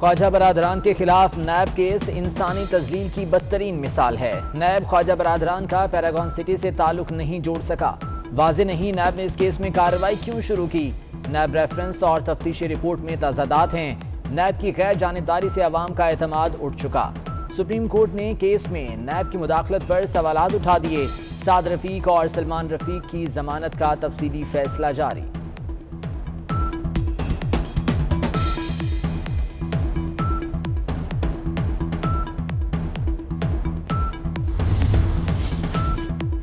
خواجہ برادران کے خلاف نیب کیس انسانی تذلیل کی بدترین مثال ہے۔ نیب خواجہ برادران کا پیراگون سٹی سے تعلق نہیں جوڑ سکا۔ واضح نہیں نیب نے اس کیس میں کارروائی کیوں شروع کی۔ نیب ریفرنس اور تفتیشی رپورٹ میں تضادات ہیں۔ نیب کی غیر جانبداری سے عوام کا اعتماد اٹھ چکا۔ سپریم کورٹ نے کیس میں نیب کی مداخلت پر سوالات اٹھا دیے۔ سعد رفیق اور سلمان رفیق کی ضمانت کا تفصیلی فیصلہ جاری۔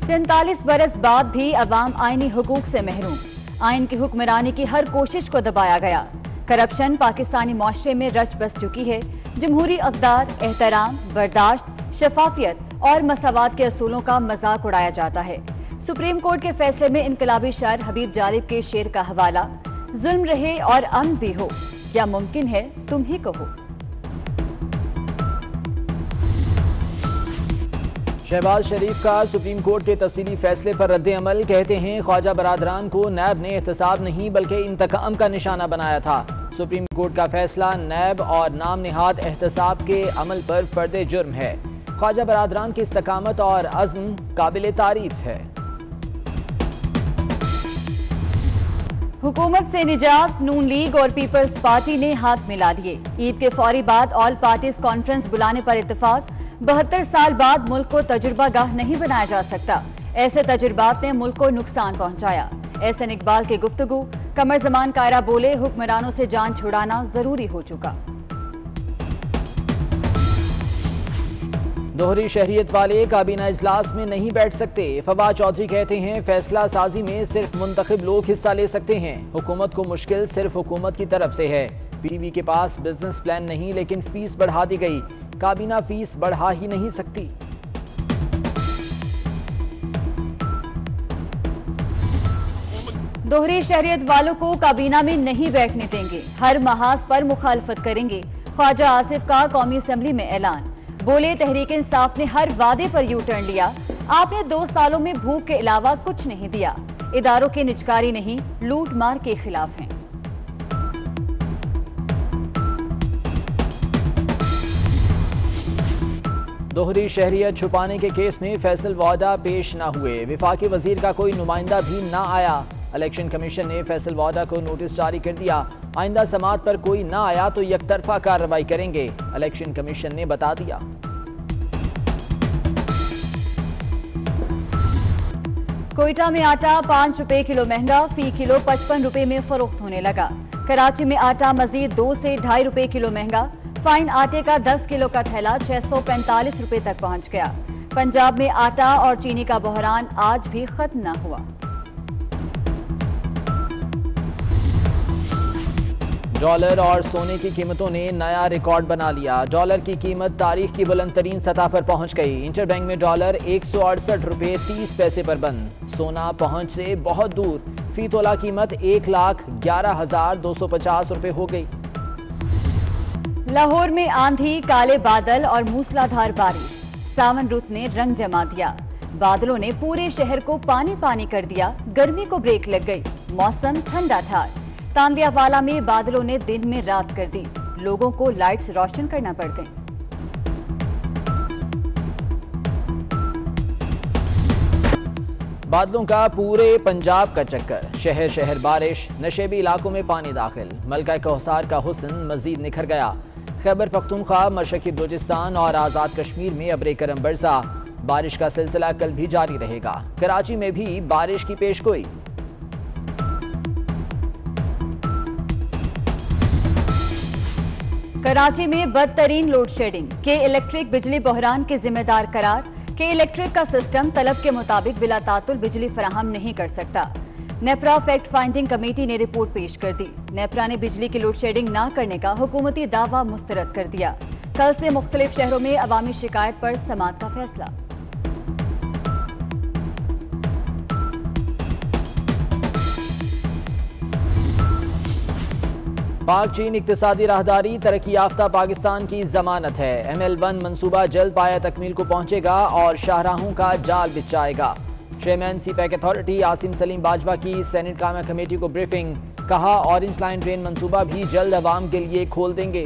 سینتالیس برس بعد بھی عوام آئینی حقوق سے محروم۔ آئین کی حکمرانی کی ہر کوشش کو دبایا گیا۔ کرپشن پاکستانی معاشرے میں رچ بس چکی ہے۔ جمہوری اقدار، احترام، برداشت، شفافیت اور مساوات کے اصولوں کا مذاق اڑایا جاتا ہے۔ سپریم کورٹ کے فیصلے میں انقلابی شاعر حبیب جالب کے شعر کا حوالہ، ظلم رہے اور امن بھی ہو، کیا ممکن ہے تم ہی کہو۔ شہباز شریف کا سپریم کورٹ کے تفصیلی فیصلے پر رد عمل، کہتے ہیں خواجہ برادران کو نیب نے احتساب نہیں بلکہ انتقام کا نشانہ بنایا تھا۔ سپریم کورٹ کا فیصلہ نیب اور نام نہاد احتساب کے عمل پر فرد جرم ہے۔ خواجہ برادران کی استقامت اور عزم قابل تعریف ہے۔ حکومت سے نجات، نون لیگ اور پیپلز پارٹی نے ہاتھ ملا لیے۔ عید کے فوری بعد آل پارٹیز کانفرنس بلانے پر اتفاق۔ 72 سال بعد ملک کو تجربہ گاہ نہیں بنایا جا سکتا۔ ایسے تجربات نے ملک کو نقصان پہنچایا۔ احسن اقبال کی گفتگو، قمر زمان کائرہ بولے حکمرانوں سے جان چھڑانا ضروری ہو چکا۔ دوہری شہریت والے کابینہ اجلاس میں نہیں بیٹھ سکتے۔ فواد چودھری کہتے ہیں فیصلہ سازی میں صرف منتخب لوگ حصہ لے سکتے ہیں۔ حکومت کو مشکل صرف حکومت کی طرف سے ہے۔ پی ٹی وی کے پاس بزنس پلان نہیں لیکن فیس بڑھا دی گئی۔ کابینہ فیس بڑھا ہی نہیں سکتی۔ دوہری شہریت والوں کو کابینہ میں نہیں بیٹھنے دیں گے، ہر محاذ پر مخالفت کریں گے۔ خواجہ آصف کا قومی اسمبلی میں اعلان، بولے تحریک انصاف نے ہر وعدے پر یو ٹرن لیا۔ آپ نے 2 سالوں میں بھوک کے علاوہ کچھ نہیں دیا۔ اداروں کی نجکاری نہیں، لوٹ مار کے خلاف ہیں۔ دوہری شہریت چھپانے کے کیس میں فیصل وعدہ پیش نہ ہوئے۔ وفاقی وزیر کا کوئی نمائندہ بھی نہ آیا۔ الیکشن کمیشن نے فیصل وعدہ کو نوٹس جاری کر دیا۔ آئندہ سماعت پر کوئی نہ آیا تو یک طرفہ کارروائی کریں گے، الیکشن کمیشن نے بتا دیا۔ کوئٹہ میں آٹا 5 روپے کلو مہنگا، فی کلو 55 روپے میں فروخت ہونے لگا۔ کراچی میں آٹا مزید 2 سے 2.5 روپے کلو مہنگا، فائن آٹے کا 10 کلو کا تھیلا 645 روپے تک پہنچ گیا۔ پنجاب میں آٹا اور چینی کا بحران آج بھی ختم نہ ہوا۔ ڈالر اور سونے کی قیمتوں نے نیا ریکارڈ بنا لیا۔ ڈالر کی قیمت تاریخ کی بلند ترین سطح پر پہنچ گئی۔ انٹر بینک میں ڈالر 168 روپے 30 پیسے پر بند۔ سونا پہنچ سے بہت دور، فی تولہ قیمت 1,11,250 روپے ہو گئی۔ لاہور میں آندھی، کالے بادل اور موسلادھار بارش، ساون رت نے رنگ جما دیا۔ بادلوں نے پورے شہر کو پانی پانی کر دیا، گرمی کو بریک لگ گئی، موسم ٹھنڈا تھا۔ تاندیا والا میں بادلوں نے دن میں رات کر دی، لوگوں کو لائٹس روشن کرنا پڑ گئیں۔ بادلوں کا پورے پنجاب کا چکر، شہر شہر بارش، نشیبی علاقوں میں پانی داخل، ملکہ کوثر کا حسن مزید نکھر گیا۔ خیبر پختونخوا، مشرقی بلوچستان اور آزاد کشمیر میں ابر کرم برسا۔ بارش کا سلسلہ کل بھی جاری رہے گا۔ کراچی میں بھی بارش کی پیش گوئی۔ کراچی میں بدترین لوڈ شیڈنگ، کے الیکٹرک بجلی بحران کے ذمہ دار قرار۔ کے الیکٹرک کا سسٹم طلب کے مطابق بلا تعطل بجلی فراہم نہیں کر سکتا۔ نیپرا فیکٹ فائنڈنگ کمیٹی نے رپورٹ پیش کر دی۔ نیپرا نے بجلی کی لوڈ شیڈنگ نہ کرنے کا حکومتی دعویٰ مسترد کر دیا۔ کل سے مختلف شہروں میں عوامی شکایت پر سماعت کا فیصلہ۔ پاک چین اقتصادی راہداری ترقی یافتہ پاکستان کی ضمانت ہے۔ ML1 منصوبہ جلد پایہ تکمیل کو پہنچے گا اور شاہراہوں کا جال بچھائے گا۔ Chairman CPEC authority Asim Saleem Bajwa کی سینٹ کامہ کمیٹی کو بریفنگ، کہا اورنج لائن ٹرین منصوبہ بھی جلد عوام کے لیے کھول دیں گے۔